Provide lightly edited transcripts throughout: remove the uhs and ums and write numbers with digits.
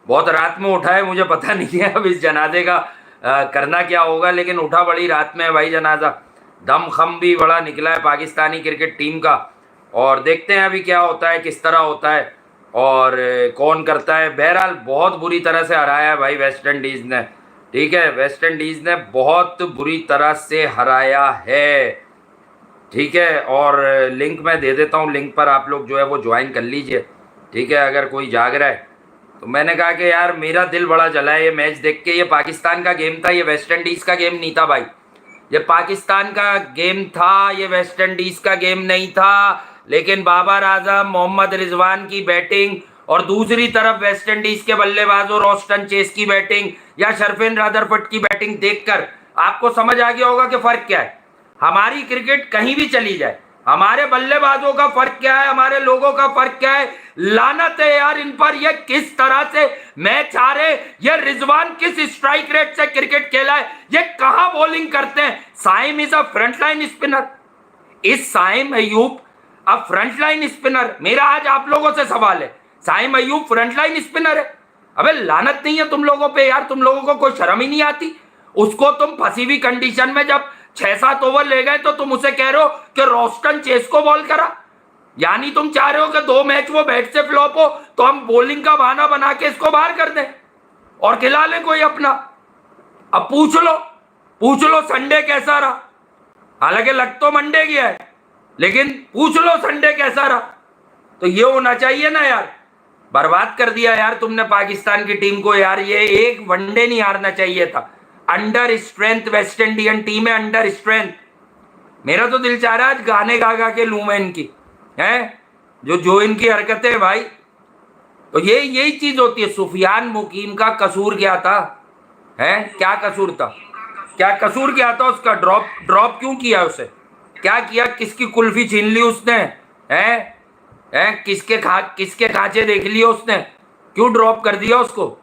बहुत रात में उठा है, मुझे पता नहीं है अब इस जनाजे का करना क्या होगा, लेकिन उठा बड़ी रात में है भाई जनाजा। दम खम भी बड़ा निकला है पाकिस्तानी क्रिकेट टीम का, और देखते हैं अभी क्या होता है, किस तरह होता है और कौन करता है। बहरहाल बहुत बुरी तरह से हराया है भाई वेस्ट इंडीज ने, ठीक है, वेस्ट इंडीज ने बहुत बुरी तरह से हराया है, ठीक है। और लिंक मैं दे देता हूँ, लिंक पर आप लोग जो है वो ज्वाइन कर लीजिए, ठीक है, अगर कोई जाग रहा है। तो मैंने कहा कि यार मेरा दिल बड़ा जला है ये मैच देख के। ये पाकिस्तान का गेम था, ये वेस्ट इंडीज का गेम नहीं था भाई। ये पाकिस्तान का गेम था, ये वेस्ट इंडीज का गेम नहीं था। लेकिन बाबर आजम, मोहम्मद रिजवान की बैटिंग और दूसरी तरफ वेस्ट इंडीज के बल्लेबाजों रॉस्टन चेस की बैटिंग या शरफिन रदरफर्ड की बैटिंग देखकर आपको समझ आ गया होगा कि फर्क क्या है। हमारी क्रिकेट कहीं भी चली जाए, हमारे बल्लेबाजों का फर्क क्या है, हमारे लोगों का फर्क क्या है। लानत है यार इन पर, ये किस तरह से मैच हारे, ये रिजवान किस स्ट्राइक रेट से क्रिकेट खेला है, ये कहां बॉलिंग करते हैं। Saim is a frontline spinner, इस साइम अयूब अब फ्रंटलाइन स्पिनर। मेरा आज आप लोगों से सवाल है, साइम अयूब फ्रंटलाइन स्पिनर है? अबे लानत नहीं है तुम लोगों पे यार, तुम लोगों को कोई शर्म ही नहीं आती। उसको तुम फंसी हुई कंडीशन में जब 6-7 ओवर ले गए तो तुम उसे कह रहे हो कि रोस्टन चेस को बॉल करा, यानी तुम चाह रहे हो कि 2 मैच वो बैट से फ्लॉप हो तो हम बॉलिंग का बहाना बना के इसको बाहर कर दें और खिला ले कोई अपना। अब पूछ लो संडे कैसा रहा, हालांकि लग तो मंडे गया है, लेकिन पूछ लो संडे कैसा रहा। तो ये होना चाहिए ना यार, बर्बाद कर दिया यार तुमने पाकिस्तान की टीम को यार, ये एक वनडे नहीं हारना चाहिए था। Under strength West Indian team है, अंडर स्ट्रेंथ। मेरा तो दिल चाह रहा है आज गाने गा गा के लूं मैं इनकी, है जो इनकी हरकतें है भाई। तो यही चीज होती है। सुफियान मुकीम का कसूर क्या था, है क्या कसूर था, क्या कसूर क्या था उसका? ड्रॉप क्यों किया उसे, क्या किया, किसकी कुल्फी छीन ली उसने, है किसके खांचे देख लिए उसने, क्यों ड्रॉप कर दिया उसको,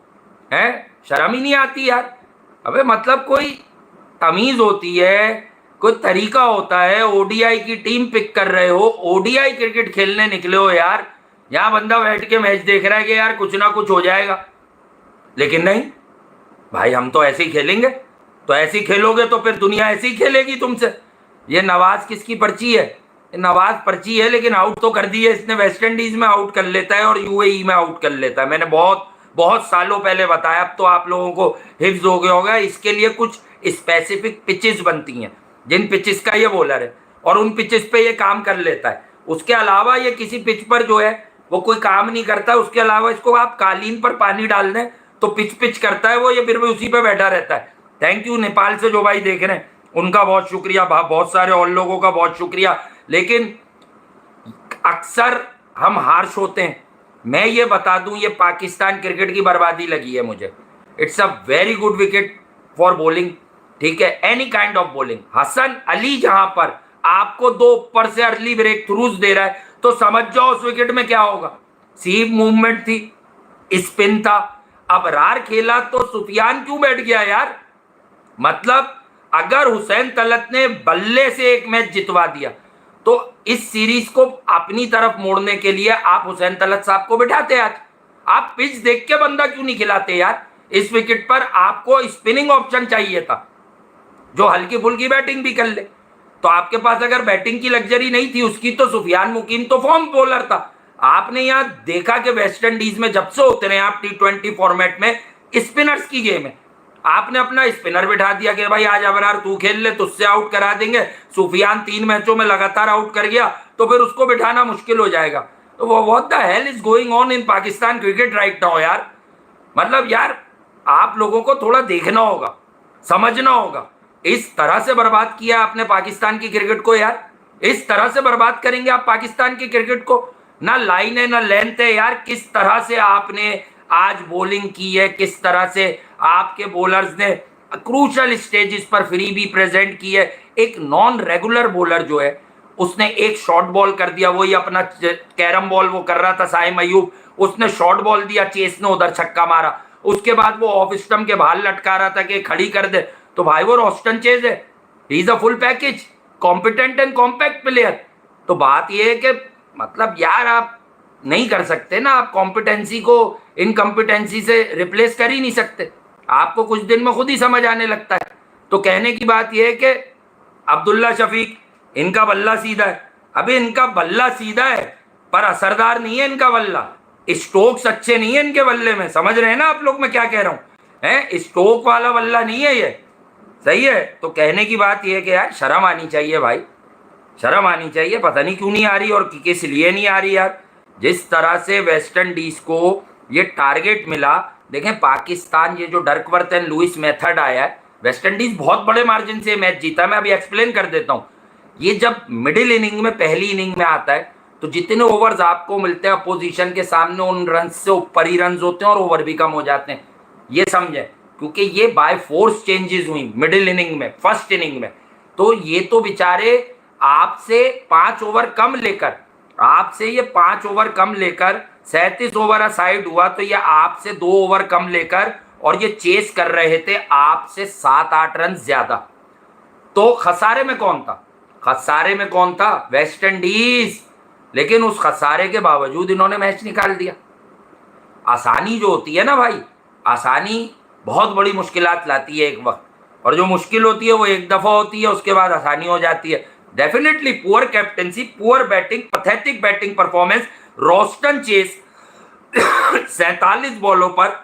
है शर्म ही नहीं आती यार। अबे मतलब कोई तमीज होती है, कोई तरीका होता है। ओडीआई की टीम पिक कर रहे हो, ओडीआई क्रिकेट खेलने निकले हो यार, यहां बंदा बैठ के मैच देख रहा है कि यार कुछ ना कुछ हो जाएगा, लेकिन नहीं भाई, हम तो ऐसे ही खेलेंगे। तो ऐसे ही खेलोगे तो फिर दुनिया ऐसे ही खेलेगी तुमसे। ये नवाज किसकी पर्ची है? नवाज पर्ची है, लेकिन आउट तो कर दी है इसने। वेस्ट इंडीज में आउट कर लेता है और यूएई में आउट कर लेता है। मैंने बहुत बहुत सालों पहले बताया, अब तो आप लोगों को हिफ्ज हो गया होगा। इसके लिए कुछ स्पेसिफिक पिचेस बनती हैं, जिन पिचेस का ये बॉलर है, और उन पिचेस पे ये काम कर लेता है। उसके अलावा ये किसी पिच पर जो है वो कोई काम नहीं करता। उसके अलावा इसको आप कालीन पर पानी डाल दें तो पिच करता है वो, ये फिर भी उसी पे बैठा रहता है। थैंक यू नेपाल से जो भाई देख रहे हैं, उनका बहुत शुक्रिया, बहुत सारे और लोगों का बहुत शुक्रिया। लेकिन अक्सर हम हार्श होते हैं। मैं ये बता दूं, ये पाकिस्तान क्रिकेट की बर्बादी लगी है मुझे। It's a very good wicket for bowling, ठीक है, any kind of bowling. Hasan Ali जहां पर आपको 2 ऊपर से अर्ली ब्रेक थ्रूज दे रहा है तो समझ जाओ उस विकेट में क्या होगा। सीम मूवमेंट थी, स्पिन था, अब रार खेला तो सुफियान क्यों बैठ गया यार? मतलब अगर हुसैन तलत ने बल्ले से एक मैच जितवा दिया तो इस सीरीज को अपनी तरफ मोड़ने के लिए आप हुसैन तलत साहब को बिठाते। आज आप पिच देख के बंदा क्यों नहीं खिलाते यार? इस विकेट पर आपको स्पिनिंग ऑप्शन चाहिए था जो हल्की फुल्की बैटिंग भी कर ले। तो आपके पास अगर बैटिंग की लग्जरी नहीं थी उसकी, तो सुफियान मुकीम तो फॉर्म बॉलर था। आपने यहां देखा कि वेस्ट इंडीज में जब से उतरे आप T20 फॉर्मेट में, स्पिनर्स की गेम है। आपने अपना स्पिनर बिठा दिया कि भाई आज अबरार तू खेल ले, तुझसे आउट करा देंगे। सुफियान 3 मैचों में लगातार आउट कर गया तो फिर उसको बिठाना मुश्किल हो जाएगा। तो what the hell is going on in Pakistan cricket right now यार? मतलब यार आप लोगों को थोड़ा देखना होगा, समझना होगा। इस तरह से बर्बाद किया आपने पाकिस्तान की क्रिकेट को यार, इस तरह से बर्बाद करेंगे आप पाकिस्तान की क्रिकेट को? ना लाइन है ना लेंथ है यार। किस तरह से आपने आज बॉलिंग की है, किस तरह से आपके बॉलर्स ने क्रूशल स्टेजेस पर फ्री भी प्रेजेंट की है। एक नॉन रेगुलर बॉलर जो है उसने एक शॉर्ट बॉल कर दिया, वही अपना कैरम बॉल वो कर रहा था साइम अयूब, उसने शॉर्ट बॉल दिया, चेस ने उधर छक्का मारा। उसके बाद वो ऑफ स्टंप के बाहर लटका रहा था कि खड़ी कर दे, तो भाई वो रोस्टन चेज है, he is a full package, competent and compact player. तो बात ये है कि मतलब यार आप नहीं कर सकते ना, आप कॉम्पिटेंसी को इनकम्पिटेंसी से रिप्लेस कर ही नहीं सकते। आपको कुछ दिन में खुद ही समझ आने लगता है। तो कहने की बात यह है कि अब्दुल्ला शफीक, इनका बल्ला सीधा है। अभी इनका बल्ला सीधा है पर असरदार नहीं है इनका बल्ला। स्ट्रोक्स अच्छे नहीं है इनके बल्ले में। समझ रहे हैं ना आप लोग मैं क्या कह रहा हूं? है स्ट्रोक वाला बल्ला नहीं है ये। सही है। तो कहने की बात यह है कि यार शर्म आनी चाहिए भाई, शर्म आनी चाहिए। पता नहीं क्यों नहीं आ रही और किस लिए नहीं आ रही यार। जिस तरह से वेस्ट इंडीज को ये टारगेट मिला, देखें पाकिस्तान, ये जो डर्कवर्थ एंड लुइस मेथड आया है, वेस्ट इंडीज बहुत बड़े मार्जिन से मैच जीता। मैं अभी एक्सप्लेन कर देता हूं। ये जब मिडिल इनिंग में, पहली इनिंग में आता है तो जितने ओवर्स आपको मिलते हैं अपोजिशन के सामने, उन रन से ऊपर ही रन होते हैं और ओवर भी कम हो जाते हैं। ये समझें, क्योंकि ये बाय फोर्स चेंजेस हुई मिडिल इनिंग में, फर्स्ट इनिंग में। तो ये तो बेचारे आपसे 5 ओवर कम लेकर, आपसे ये 5 ओवर कम लेकर 37 ओवर असाइड हुआ, तो ये आपसे 2 ओवर कम लेकर, और ये चेस कर रहे थे आपसे 7-8 रन ज्यादा। तो खसारे में कौन था? खसारे में कौन था? West Indies. लेकिन उस खसारे के बावजूद इन्होंने मैच निकाल दिया। आसानी जो होती है ना भाई, आसानी बहुत बड़ी मुश्किलात लाती है एक वक्त, और जो मुश्किल होती है वो एक दफा होती है, उसके बाद आसानी हो जाती है। Definitely poor captaincy, poor batting, pathetic batting performance. Roston Chase 47 बॉलों पर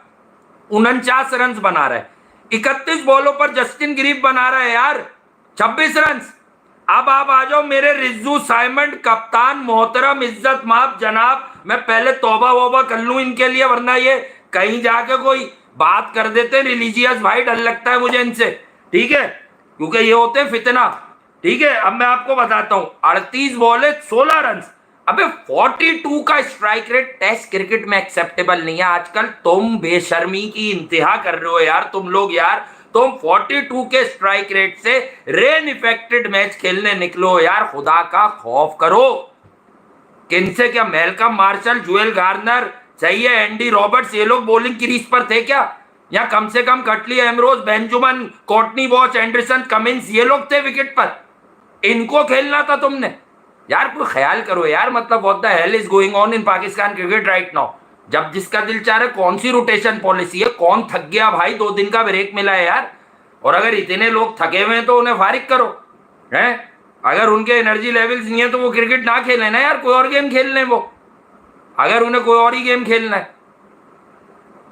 49 रन बना रहा है। 31 बॉलों पर जस्टिन ग्रीव बना रहा है यार 26 रन। अब आप आ जाओ मेरे रिज्जू साइमंड, कप्तान मोहतरम, इज्जत माफ जनाब। मैं पहले तौबा वोबा कर लूं इनके लिए, वरना ये कहीं जाके कोई बात कर देते हैं रिलीजियस भाई, डर लगता है मुझे इनसे। ठीक है, क्योंकि ये होते हैं फितना। ठीक है, अब मैं आपको बताता हूं। 38 बॉले 16 रन। अबे 42 का स्ट्राइक रेट टेस्ट क्रिकेट में एक्सेप्टेबल नहीं है आजकल। तुम बेशर्मी की इंतहा कर रहे हो यार तुम लोग यार। तुम 42 के स्ट्राइक रेट से रेन इफेक्टेड मैच खेलने निकलो यार। खुदा का खौफ करो। किनसे? क्या मेलकम मार्शल, जुएल गार्नर, चाहिए एंडी रॉबर्ट्स, ये लोग बॉलिंग क्रीज पर थे क्या? या कम से कम कटली एमरोज, बेंजुमन, कोर्टनी वॉच, एंडरसन, कमिंस, ये लोग थे विकेट पर। इनको खेलना था तुमने यार। कोई ख्याल करो यार। मतलब what the hell is going on in Pakistan cricket right now? जब जिसका दिल चाह रहा है, कौन सी रोटेशन पॉलिसी है? कौन थक गया भाई? 2 दिन का ब्रेक मिला है यार। और अगर इतने लोग थके हुए हैं तो उन्हें फारिग करो। हैं? अगर उनके एनर्जी लेवल्स नहीं है तो वो क्रिकेट ना खेलें ना यार, कोई और गेम खेल लें वो, अगर उन्हें कोई और ही गेम खेलना है।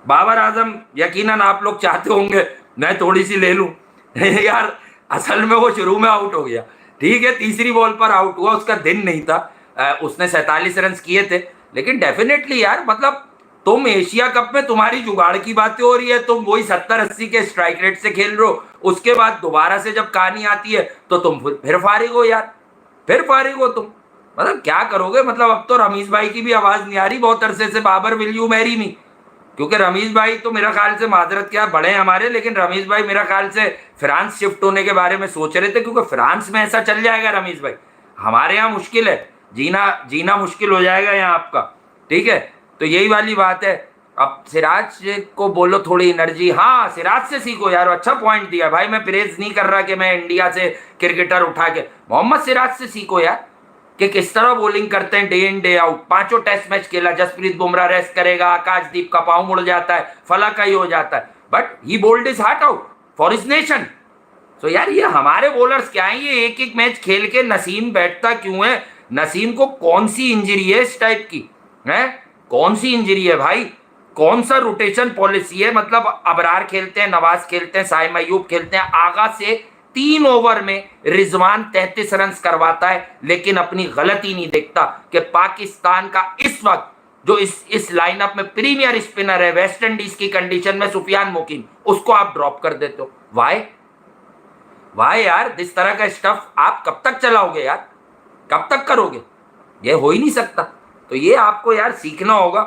बाबर आजम यकीनन आप लोग चाहते होंगे मैं थोड़ी सी ले लूं यार। असल में वो शुरू में आउट हो गया। ठीक है, तीसरी बॉल पर आउट हुआ, उसका दिन नहीं था। उसने 47 रन किए थे। लेकिन डेफिनेटली यार, मतलब तुम एशिया कप में तुम्हारी जुगाड़ की बातें हो रही है, तुम वही 70-80 के स्ट्राइक रेट से खेल रहे हो। उसके बाद दोबारा से जब कहानी आती है तो तुम फिर फारिग हो यार, फिर फारिग हो तुम। मतलब क्या करोगे? मतलब अब तो रमीज भाई की भी आवाज नहीं आ रही बहुत अरसे से, Babar will you marry me. क्योंकि रमीज भाई तो मेरा ख्याल से, माजरत क्या, बड़े हैं हमारे, लेकिन रमीज भाई मेरा ख्याल से फ्रांस शिफ्ट होने के बारे में सोच रहे थे, क्योंकि फ्रांस में ऐसा चल जाएगा रमीज भाई, हमारे यहाँ मुश्किल है, जीना मुश्किल हो जाएगा यहाँ आपका। ठीक है, तो यही वाली बात है। अब सिराज को बोलो थोड़ी एनर्जी। हाँ, सिराज से सीखो यार, अच्छा पॉइंट दिया भाई। मैं प्रेज नहीं कर रहा कि मैं इंडिया से क्रिकेटर उठा के, मोहम्मद सिराज से सीखो यार कि किस तरह बॉलिंग करते हैं day in day out. 5 test match खेला, जसप्रीत बुमराह रेस्ट करेगा, आकाशदीप का पांव मुड़ जाता है, फला का ही हो जाता है, but he bowled his heart out for his nation. So यार ये हमारे बॉलर्स क्या है, ये एक एक मैच खेल के नसीम बैठता क्यों है? नसीम को कौन सी इंजरी है इस टाइप की? है कौन सी इंजरी है भाई? कौन सा रोटेशन पॉलिसी है? मतलब अबरार खेलते हैं, नवाज खेलते हैं, साइम अयूब खेलते हैं, आगा से 3 ओवर में रिजवान 33 रन करवाता है, लेकिन अपनी गलती नहीं देखता कि पाकिस्तान का इस वक्त जो इस लाइनअप में प्रीमियर स्पिनर है वेस्ट इंडीज की कंडीशन में, सुफियान मुकीम, उसको आप ड्रॉप कर देते हो। वाई यार, इस तरह का स्टफ आप कब तक चलाओगे यार? कब तक करोगे? ये हो ही नहीं सकता। तो ये आपको यार सीखना होगा।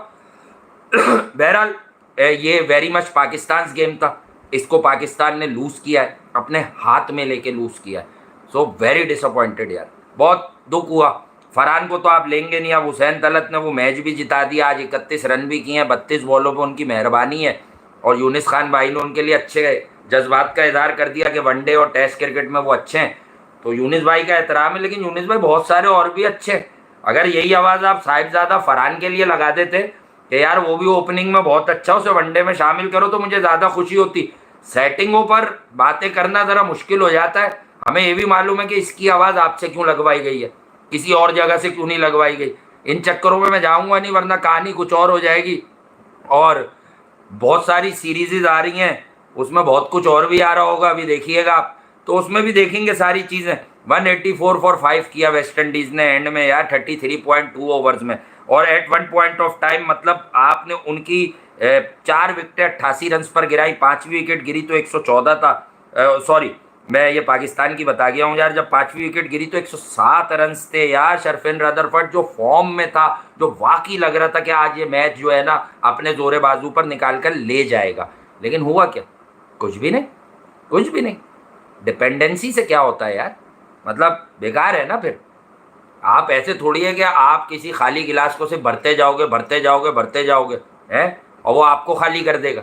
बहरहाल ये वेरी मच पाकिस्तान गेम था, इसको पाकिस्तान ने लूज किया है, अपने हाथ में लेके लूज किया है। सो वेरी डिसअपॉइंटेड यार, बहुत दुख हुआ। फरहान को तो आप लेंगे नहीं। अब हुसैन तलत ने वो मैच भी जिता दिया, आज 31 रन भी किए हैं 32 बॉलों पे, उनकी मेहरबानी है। और यूनिस खान भाई ने उनके लिए अच्छे जज्बात का इजहार कर दिया कि वनडे और टेस्ट क्रिकेट में वो अच्छे हैं, तो यूनिस भाई का एहतराम है। लेकिन यूनिस भाई बहुत सारे और भी अच्छे हैं। अगर यही आवाज़ आप साहिबजादा फरहान के लिए लगा देते कि यार वो भी ओपनिंग में बहुत अच्छा, उसे वनडे में शामिल करो तो मुझे ज्यादा खुशी होती। सेटिंगों पर बातें करना जरा मुश्किल हो जाता है। हमें ये भी मालूम है कि इसकी आवाज आपसे क्यों लगवाई गई है, किसी और जगह से क्यों नहीं लगवाई गई। इन चक्करों में मैं जाऊंगा नहीं, वरना कहानी कुछ और हो जाएगी। और बहुत सारी सीरीजेज आ रही हैं, उसमें बहुत कुछ और भी आ रहा होगा, अभी देखिएगा आप, तो उसमें भी देखेंगे सारी चीजें। 184 फॉर 5 किया वेस्ट इंडीज ने एंड में यार 33.2 ओवर्स में, और at one point of time मतलब आपने उनकी 4 विकेटें 88 रन पर गिराई, 5वीं विकेट गिरी तो 114 था। सॉरी, मैं ये पाकिस्तान की बता गया हूँ यार, जब 5वीं विकेट गिरी तो 107 रन थे यार। शर्फिन रदरफर्ड जो फॉर्म में था, जो वाकई लग रहा था कि आज ये मैच जो है ना अपने जोरे बाजू पर निकाल कर ले जाएगा, लेकिन हुआ क्या? कुछ भी नहीं, कुछ भी नहीं। डिपेंडेंसी से क्या होता है यार, मतलब बेकार है ना फिर। आप ऐसे थोड़ी है कि आप किसी खाली गिलास को सिर्फ भरते जाओगे भरते जाओगे भरते जाओगे हैं, और वो आपको खाली कर देगा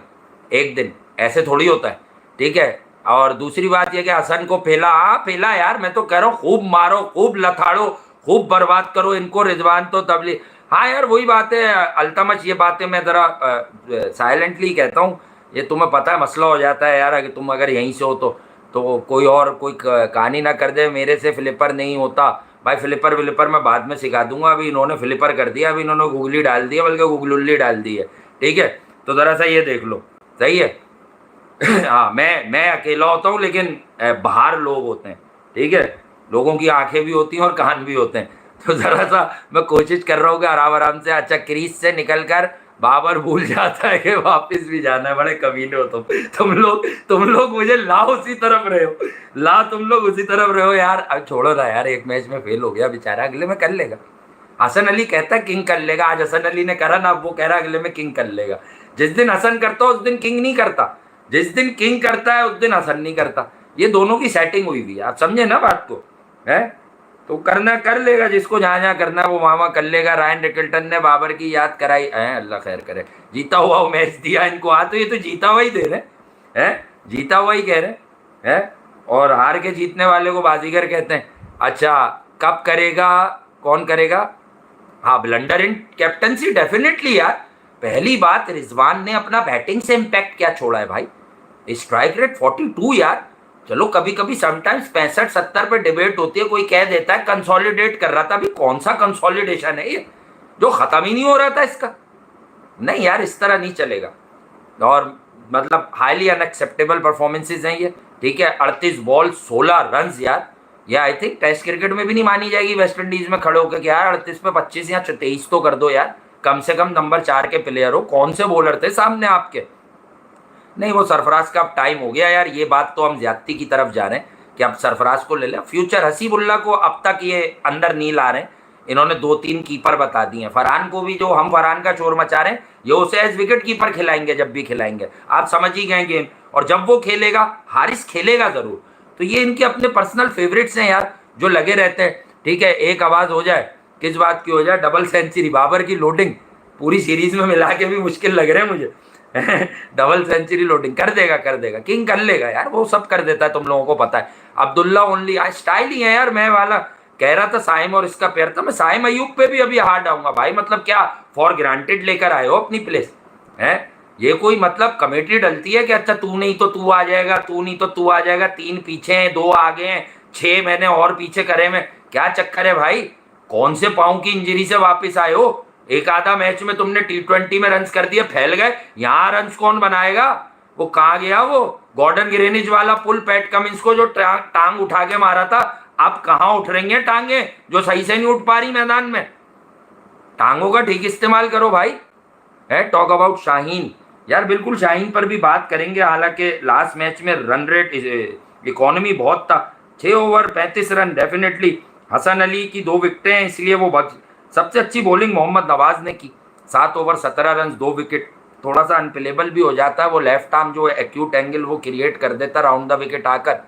एक दिन, ऐसे थोड़ी होता है। ठीक है। और दूसरी बात यह कि हसन को फेला, हाँ फेला यार, मैं तो कह रहा हूँ खूब मारो, खूब लथाड़ो, खूब बर्बाद करो इनको। रिजवान तो तबली, हाँ यार वही बात है अल्तमश, ये बातें मैं ज़रा साइलेंटली कहता हूँ। ये तुम्हें पता है मसला हो जाता है यार, अगर तुम अगर यहीं से हो तो कोई और कोई कहानी ना कर दे मेरे से फ्लिपर नहीं होता भाई। फ्लिपर विलिपर मैं बाद में सिखा दूंगा, अभी इन्होंने फ्लिपर कर दिया, अभी इन्होंने गूगली डाल दिया, बल्कि गूगलुल्ली डाल दी है। ठीक है, तो ज़रा सा ये देख लो, सही है। हाँ, मैं अकेला होता हूँ, लेकिन बाहर लोग होते हैं। ठीक है, लोगों की आंखें भी होती हैं और कान भी होते हैं। तो ज़रा सा मैं कोशिश कर रहा हूँ कि आराम आराम से, अच्छा क्रीज से निकल कर बाबर भूल जाता है कि वापस भी जाना है। बड़े कमीने हो तुम लोग मुझे ला उसी तरफ रहे हो, ला तुम लोग उसी तरफ रहे हो यार। अब छोड़ो ना यार, एक मैच में फेल हो गया बेचारा, अगले में कर लेगा। हसन अली कहता है किंग कर लेगा, आज हसन अली ने करा ना, अब वो कह रहा है अगले में किंग कर लेगा। जिस दिन हसन करता उस दिन किंग नहीं करता, जिस दिन किंग करता है उस दिन हसन नहीं करता। ये दोनों की सेटिंग हुई हुई है, आप समझे ना बात को, है? तो करना कर लेगा, जिसको जहां जहां करना है वो वहां वहां कर लेगा। रायन रिकल्टन ने बाबर की याद कराई है, अल्लाह खैर करे, जीता हुआ वो मैच दिया इनको। हाँ, तो ये तो जीता हुआ ही दे रहे हैं, जीता हुआ ही कह रहे हैं। और हार के जीतने वाले को बाजीगर कहते हैं। अच्छा, कब करेगा, कौन करेगा? हाँ, ब्लंडर इन कैप्टनसी डेफिनेटली यार। पहली बात, रिजवान ने अपना बैटिंग से इम्पैक्ट क्या छोड़ा है भाई? स्ट्राइक रेट 42 यार। चलो कभी कभी समटाइम्स 65-70 पे डिबेट होती है, कोई कह देता है कंसोलिडेट कर रहा था। अभी कौन सा कंसोलिडेशन है ये, जो खत्म ही नहीं हो रहा था इसका? नहीं यार, इस तरह नहीं चलेगा। और मतलब हाईली अनएक्सेप्टेबल परफॉर्मेंसेज हैं ये। ठीक है, 38 बॉल 16 रन यार। या आई थिंक टेस्ट क्रिकेट में भी नहीं मानी जाएगी वेस्ट इंडीज में खड़े होकर कि यार 38 पे 25 या 23 तो कर दो यार, कम से कम नंबर 4 के प्लेयर हो। कौन से बॉलर थे सामने आपके? नहीं, वो सरफराज का अब टाइम हो गया यार। ये बात तो हम ज्यादती की तरफ जा रहे हैं कि अब सरफराज को ले लें। फ्यूचर हसीबुल्ला को अब तक ये अंदर नहीं ला रहे हैं। इन्होंने 2-3 कीपर बता दिए हैं। फरहान को भी, जो हम फरहान का शोर मचा रहे हैं, ये उसे एज विकेट कीपर खिलाएंगे जब भी खिलाएंगे। आप समझ ही गए गेम। और जब वो खेलेगा, हारिस खेलेगा जरूर। तो ये इनके अपने पर्सनल फेवरेट्स हैं यार, जो लगे रहते हैं। ठीक है, एक आवाज हो जाए, किस बात की हो जाए, डबल सेंचुरी बाबर की लोडिंग पूरी सीरीज में मिला के भी मुश्किल लग रहे हैं मुझे। डबल सेंचुरी लोडिंग कर देगा, कर देगा, किंग कर लेगा यार, वो सब कर देता है, तुम लोगों को पता है। अब्दुल्ला ओनली स्टाइल ही है यार। मैं वाला कह रहा था साइम और इसका पेयर था, मैं साइम अयूब पे भी अभी हार्ड आऊंगा भाई। मतलब क्या फॉर ग्रांटेड लेकर आए हो अपनी प्लेस, है? ये कोई मतलब कमेटी डलती है कि अच्छा तू नहीं तो तू आ जाएगा, तू नहीं तो तू आ जाएगा, 3 पीछे हैं, 2 आगे हैं, 6 मैंने और पीछे करे में, क्या चक्कर है भाई? कौन से पाँव की इंजरी से वापस आए हो? एक आधा मैच में तुमने T20 में रन्स कर दिए, फैल गए। यहाँ रन्स कौन बनाएगा? वो कहाँ गया वो गॉर्डन ग्रेनिज वाला पुल, पैट कमिंस को जो टांग उठा के मारा था? अब कहाँ उठ रही हैं टांगे, जो सही से नहीं उठ पा रही मैदान में? टांगों का ठीक इस्तेमाल करो भाई, है? टॉक अबाउट शाहीन यार, बिल्कुल शाहीन पर भी बात करेंगे। हालांकि लास्ट मैच में रन रेट इकोनॉमी बहुत था, 6 over 35 run. Definitely Hasan Ali की 2 विकेटें हैं, इसलिए वो सबसे अच्छी बॉलिंग मोहम्मद नवाज ने की, 7 ओवर 17 रन 2 विकेट। थोड़ा सा अनप्लेबल भी हो जाता है, वो लेफ्ट आर्म जो एक्यूट एंगल वो क्रिएट कर देता राउंड द विकेट आकर,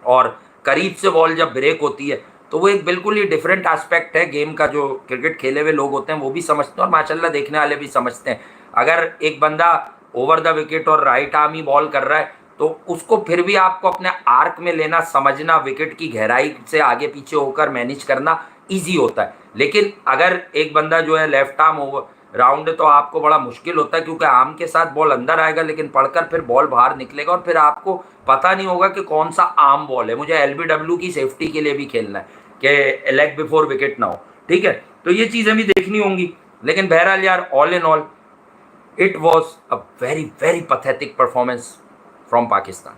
और करीब से बॉल जब ब्रेक होती है तो वो एक बिल्कुल ही डिफरेंट एस्पेक्ट है गेम का, जो क्रिकेट खेले हुए लोग होते हैं वो भी समझते हैं और माशाल्लाह देखने वाले भी समझते हैं। अगर एक बंदा ओवर द विकेट और राइट आर्म ही बॉल कर रहा है तो उसको फिर भी आपको अपने आर्क में लेना, समझना, विकेट की गहराई से आगे पीछे होकर मैनेज करना ईजी होता है। लेकिन अगर एक बंदा जो है लेफ्ट आर्म राउंड तो आपको बड़ा मुश्किल होता है, क्योंकि आर्म के साथ बॉल अंदर आएगा लेकिन पढ़कर फिर बॉल बाहर निकलेगा और फिर आपको पता नहीं होगा कि कौन सा आर्म बॉल है। मुझे एलबीडब्ल्यू की सेफ्टी के लिए भी खेलना है कि लेग बिफोर विकेट ना हो, ठीक है। तो ये चीज़ें भी देखनी होंगी। लेकिन बहरहाल यार, all in all it was a very very pathetic performance from Pakistan,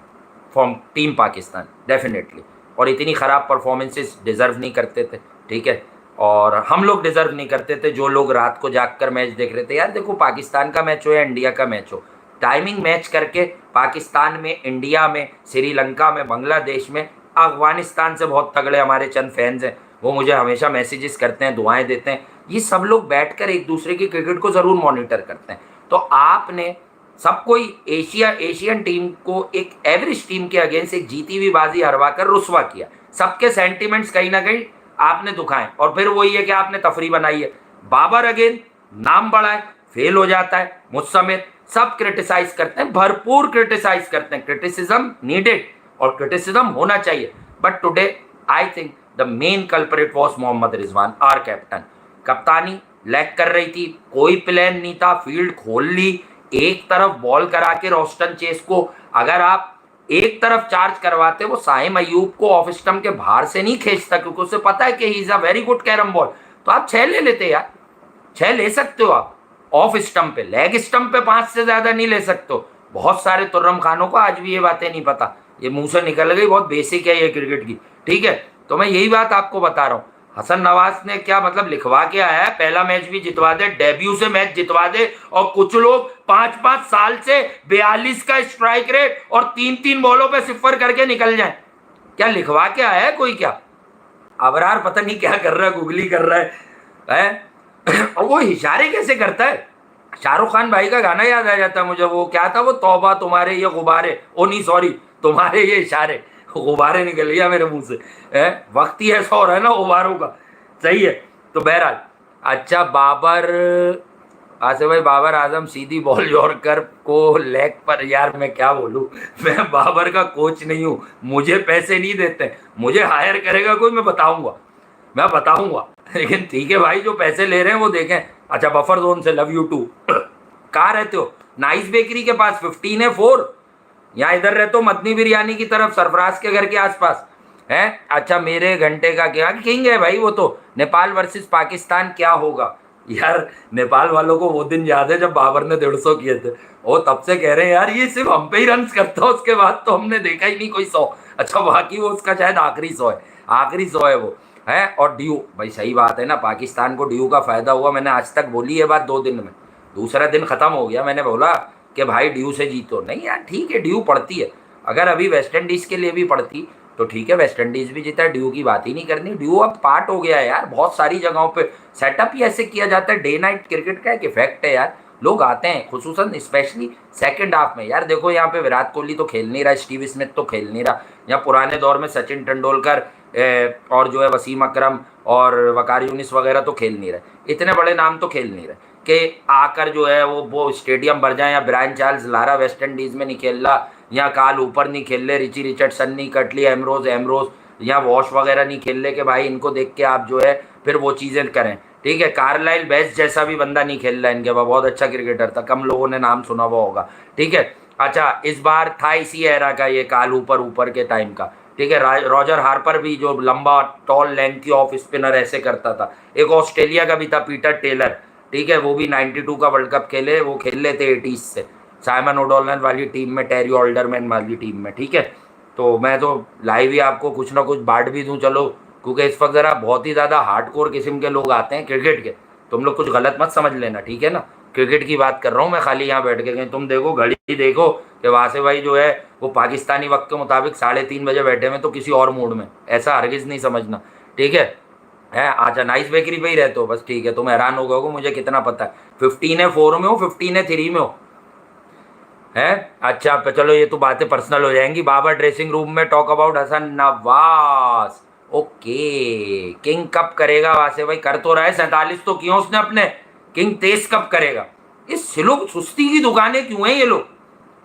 from team Pakistan definitely. और इतनी ख़राब परफॉर्मेंसेस डिज़र्व नहीं करते थे, ठीक है। और हम लोग डिज़र्व नहीं करते थे, जो लोग रात को जाग कर मैच देख रहे थे। यार देखो, पाकिस्तान का मैच हो या इंडिया का मैच हो, टाइमिंग मैच करके पाकिस्तान में, इंडिया में, श्रीलंका में, बांग्लादेश में, अफगानिस्तान से बहुत तगड़े हमारे चंद फैंस हैं, वो मुझे हमेशा मैसेजेस करते हैं, दुआएं देते हैं। ये सब लोग बैठकर एक दूसरे की क्रिकेट को ज़रूर मॉनिटर करते हैं। तो आपने सब कोई एशियन टीम को एक एवरेज टीम के अगेंस्ट एक जीती हुई बाजी हरवा कर रुस्वा किया। सबके सेंटिमेंट्स कहीं ना कहीं आपने दुखाए, और फिर वही है कि आपने तफरी बनाई है। बाबर अगेन नाम बड़ा है, फेल हो जाता है, मुझ समेत सब क्रिटिसाइज करते हैं, भरपूर क्रिटिसाइज करते हैं। क्रिटिसिज्म नीडेड और क्रिटिसिज्म होना चाहिए, but today I think the main culprit was Mohammad Rizwan, our captain. कप्तानी लैग कर रही थी, कोई प्लान नहीं था, फील्ड खोल ली, एक तरफ बॉल करा के रोस्टन चेस को अगर आप एक तरफ चार्ज करवाते, वो साहिम अयूब को ऑफ स्टंप के बाहर से नहीं खींचता, क्योंकि उसे पता है कि he is a very good carrom ball. तो आप 6 ले लेते यार, 6 ले सकते हो आप ऑफ स्टंप पे, लेग स्टंप पे 5 से ज्यादा नहीं ले सकते हो। बहुत सारे तुर्रम खानों को आज भी ये बातें नहीं पता, ये मुंह से निकल गई, बहुत बेसिक है ये क्रिकेट की, ठीक है। तो मैं यही बात आपको बता रहा हूँ। हसन नवाज ने क्या मतलब लिखवा के आया है, पहला मैच भी जितवा दे, डेब्यू से मैच जितवा दे, और कुछ लोग 5-5 साल से 42 का स्ट्राइक रेट और 3-3 बॉलों पे सिफर करके निकल जाए। क्या लिखवा के आया है कोई? क्या अबरार पता नहीं क्या कर रहा है, गुगली कर रहा है? और वो इशारे कैसे करता है? शाहरुख खान भाई का गाना याद आ जाता है मुझे, वो क्या था वो, तौबा तुम्हारे ये गुब्बारे, ओ नहीं सॉरी, तुम्हारे ये इशारे, गुब्बारे निकल गया मेरे मुंह से। वक्त ही ऐसा हो रहा है ना गुब्बारों का, सही है। तो बहरहाल, अच्छा बाबर, आसिफ भाई, बाबर आजम सीधी बॉल यॉर्कर को लेग पर, यार मैं क्या बोलूं, मैं बाबर का कोच नहीं हूं, मुझे पैसे नहीं देते, मुझे हायर करेगा कोई मैं बताऊंगा, लेकिन ठीक है भाई, जो पैसे ले रहे हैं वो देखें। अच्छा, बफर जोन से लव यू टू, कहाँ रहते हो? नाइस बेकरी के पास 15 है 4, यहाँ इधर रहते हो मदनी बिरयानी की तरफ, सरफराज के घर के आसपास है। अच्छा, मेरे घंटे का क्या किंग है भाई वो तो। नेपाल वर्सेस पाकिस्तान क्या होगा यार? नेपाल वालों को वो दिन याद है जब बाबर ने 150 किए थे, वो तब से कह रहे हैं यार ये सिर्फ हम पे ही रन करता है, उसके बाद तो हमने देखा ही नहीं कोई 100। अच्छा, बाकी वो उसका शायद आखिरी 100 है वो है। और ड्यू भाई, सही बात है ना, पाकिस्तान को ड्यू का फायदा हुआ। मैंने आज तक बोली है बात 2 दिन में, दूसरा दिन खत्म हो गया, मैंने बोला कि भाई ड्यू से जीतो। नहीं यार, ठीक है, ड्यू पड़ती है, अगर अभी वेस्ट इंडीज के लिए भी पड़ती तो ठीक है, वेस्ट इंडीज भी जीता, ड्यू की बात ही नहीं करनी। ड्यू अब पार्ट हो गया है यार, बहुत सारी जगहों पे सेटअप ही ऐसे किया जाता है। डे नाइट क्रिकेट का एक इफेक्ट है यार, लोग आते हैं खुसूसन स्पेशली सेकंड हाफ में। यार देखो, यहाँ पे विराट कोहली तो खेल नहीं रहा, स्टीव स्मिथ तो खेल नहीं रहा, या पुराने दौर में सचिन तेंदुलकर और जो है वसीम अकरम और वकार यूनिस वगैरह तो खेल नहीं रहे, इतने बड़े नाम तो खेल नहीं रहे कि आकर जो है वो स्टेडियम भर जाए। या Brian Charles Lara West Indies में नहीं खेल रहा, या काल ऊपर नहीं खेल रहे, रिची रिचर्डसन नहीं, कटली एमरोज या वॉश वगैरह नहीं खेल रहे कि भाई इनको देख के आप जो है फिर वो चीज़ें करें, ठीक है। कार्लाइल बेस्ट जैसा भी बंदा नहीं खेल रहा इनके, बहुत अच्छा क्रिकेटर था, कम लोगों ने नाम सुना हुआ होगा, ठीक है। अच्छा, इस बार था इसी एरा का ये काल ऊपर के टाइम का, ठीक है। रॉजर हार्पर भी जो लंबा टॉल लेंथी ऑफ स्पिनर ऐसे करता था। एक ऑस्ट्रेलिया का भी था पीटर टेलर, ठीक है, वो भी 92 का वर्ल्ड कप खेले, वो खेल लेते 80s से, साइमन ओडोनल वाली टीम में, टेरी ऑल्डरमैन वाली टीम में, ठीक है। तो मैं तो लाइव ही आपको कुछ ना कुछ बांट भी दूं, चलो, क्योंकि इस वक्त ज़रा बहुत ही ज़्यादा हार्डकोर किस्म के लोग आते हैं क्रिकेट के, तुम लोग कुछ गलत मत समझ लेना, ठीक है ना। क्रिकेट की बात कर रहा हूँ मैं, खाली यहाँ बैठ के। कहीं तुम देखो, घड़ी देखो कि वासे भाई जो है वो पाकिस्तानी वक्त के मुताबिक 3:30 बजे बैठे हुए तो किसी और मूड में, ऐसा हरगिज़ नहीं समझना, ठीक है। अच्छा, नाइस बेकरी पे ही रहते हो, बस ठीक है। तुम हैरान हो गए, मुझे कितना पता है, 15 है 4 में हो, 15 है 3 में हो, है। अच्छा, चलो ये तो बातें पर्सनल हो जाएंगी। बाबर ड्रेसिंग रूम में talk about Hasan Nawaz, okay. King कब करेगा वासे भाई? कर तो रहा है, 47 तो किया उसने अपने, किंग तेज कब करेगा? ये सिलोग सुस्ती की दुकानें क्यों हैं ये लोग,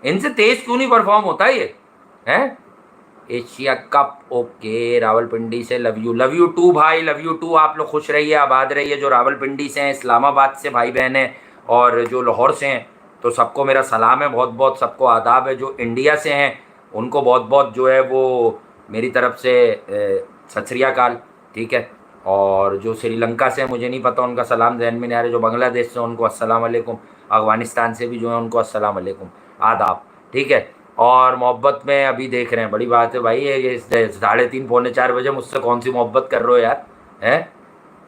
इनसे तेज क्यों नहीं परफॉर्म होता ये, है? एशिया कप, ओके रावलपिंडी से, लव यू टू भाई, लव यू टू। आप लोग खुश रहिए, आबाद रहिए। जो रावलपिंडी से हैं, इस्लामाबाद से भाई बहन हैं, और जो लाहौर से हैं, तो सबको मेरा सलाम है, बहुत बहुत सबको आदाब है। जो इंडिया से हैं उनको बहुत बहुत जो है वो मेरी तरफ से सत श्री अकाल, ठीक है। और जो श्रीलंका से हैं, मुझे नहीं पता, उनका सलाम जहन में नहीं आ रहा। जो बांग्लादेश से उनको अस्सलाम वालेकुम, अफगानिस्तान से भी जो है उनको अस्सलाम वालेकुम, आदाब, ठीक है। और मोहब्बत में अभी देख रहे हैं, बड़ी बात है भाई, ये 3:30 पौने 4 बजे मुझसे कौन सी मोहब्बत कर रहे हो यार, हैं?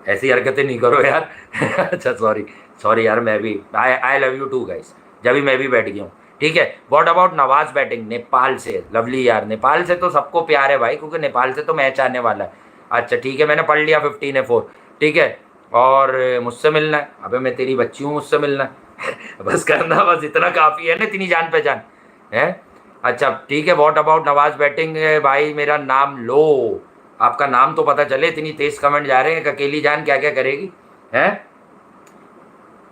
ऐसी हरकतें नहीं करो यार। अच्छा सॉरी, सॉरी यार, मैं भी I I love you too guys, जब भी मैं भी बैठ गया हूँ, ठीक है। What about Nawaz batting Nepal से, लवली यार, नेपाल से तो सबको प्यार है भाई, क्योंकि नेपाल से तो मैच आने वाला है। अच्छा ठीक है, मैंने पढ़ लिया 15 है 4, ठीक है। और मुझसे मिलना है, अबे मैं तेरी बच्ची हूँ, मुझसे मिलना है। बस करना, बस इतना काफ़ी है ना, इतनी जान पहचान है। अच्छा ठीक है, व्हाट अबाउट नवाज बैटिंग, भाई मेरा नाम लो, आपका नाम तो पता चले, इतनी तेज कमेंट जा रहे हैं कि अकेली जान क्या क्या करेगी, हैं?